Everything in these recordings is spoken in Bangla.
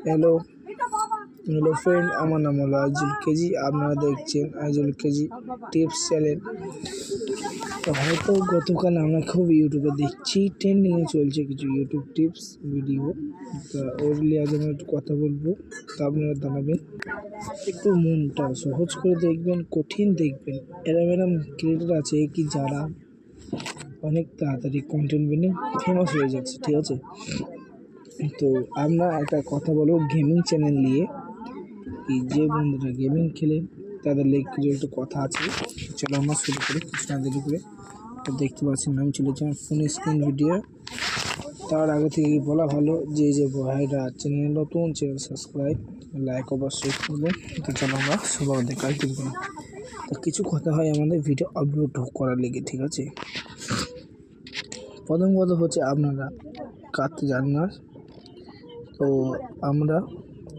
হ্যালো হ্যালো ফ্রেন্ড, আমার নাম হলো আইজুল কেজি। আপনারা দেখছেন আইজুল কেজি টিপস চ্যানেল। তো হয়তো গতকাল আমরা খুব ইউটিউবে দেখছি ট্রেন্ডিংয়ে চলছে কিছু ইউটিউব টিপস ভিডিও। তা ওর নিয়ে আজ আমরা একটু কথা বলবো। তা আপনারা জানাবেন, একটু মনটা সহজ করে দেখবেন, কঠিন দেখবেন। এরম ক্রিয়েটার আছে কি যারা অনেক তাড়াতাড়ি কন্টেন্ট বেনে ফেমাস হয়ে যাচ্ছে, ঠিক আছে? তো আমরা একটা কথা বলবো গেমিং চ্যানেল নিয়ে। যে বন্ধুরা গেমিং খেলেন তাদের কিছু একটা কথা আছে। চলো আমরা শুরু করি কিছু না দেরি করে। তো দেখতে পাচ্ছেন আমি চলেছি আমার ফোন স্ক্রিন ভিডিও। তার আগে থেকে বলা ভালো যে ভাইরা চ্যানেল নতুন, চ্যানেল সাবস্ক্রাইব লাইক অবশ্যই করবেন। তো চলো আমরা সবার দেখাই দিব। তো কিছু কথা হয় আমাদের ভিডিও আপলোড করার লেগে, ঠিক আছে? প্রথম কথা হচ্ছে আপনারা কাটতে জান না, তো আমরা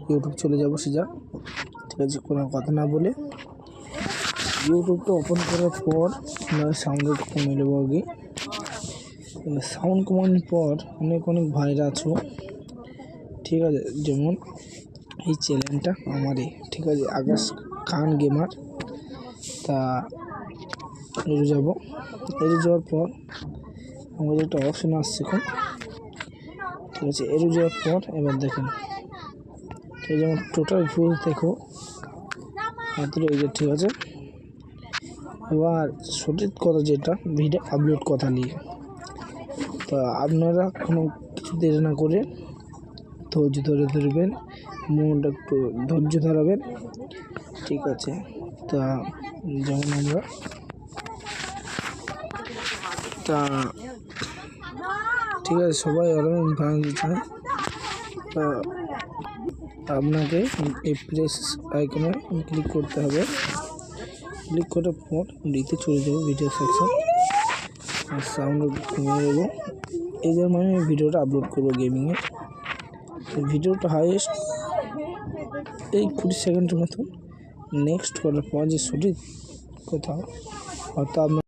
ইউটিউব চলে যাবো সোজা, ঠিক আছে? কোনো কথা না বলে ইউটিউবটা ওপেন করার পর আমরা সাউন্ডটা কমে নেবো আগে। এবার সাউন্ড কমানোর পর অনেক ভাইরা আছো, ঠিক আছে? যেমন এই চ্যানেলটা আমারই, ঠিক আছে? আকাশ খান গেমার। তা এর যাবো, এর যাওয়ার পর আমাদের একটা অপশন আসছে এখন, ঠিক আছে? এর যাওয়ার পর এবার দেখেন এই যেমন টোটাল ভিউজ দেখো মাত্র এই যে, ঠিক আছে? এবার সঠিক কথা যেটা ভিডিও আপলোড কথা নিয়ে, তা আপনারা কোনো কিছু দেরি না করে ধৈর্য ধরবেন, মনটা একটু ধৈর্য ধরাবেন, ঠিক আছে? তা যেমন আমরা ঠিক আছে সবাই আরাম ভাঙতে চায়। তা আপনাকে এই প্রেস আইকনে ক্লিক করতে হবে। ক্লিক করার পর ডিতে চলে যাবো ভিডিও সেকশন, আর সাউন্ড কমিয়ে দেবো। এই যে আমি ভিডিওটা আপলোড করবো গেমিংয়ে। ভিডিওটা হাইয়েস্ট এই 20 সেকেন্ডের মতন। নেক্সট করার পর যে সঠিক কোথাও হয়তো আপনার